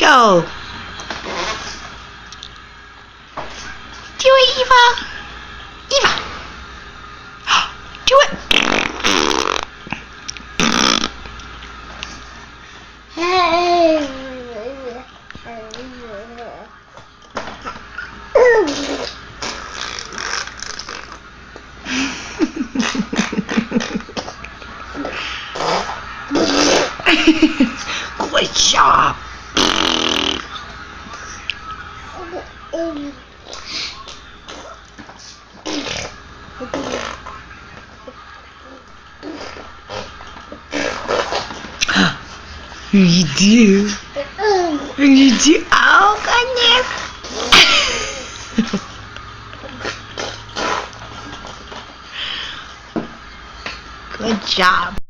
go. Do it, Eva. Eva. Do it. Good job. You do. You do. Oh, goodness. Good job.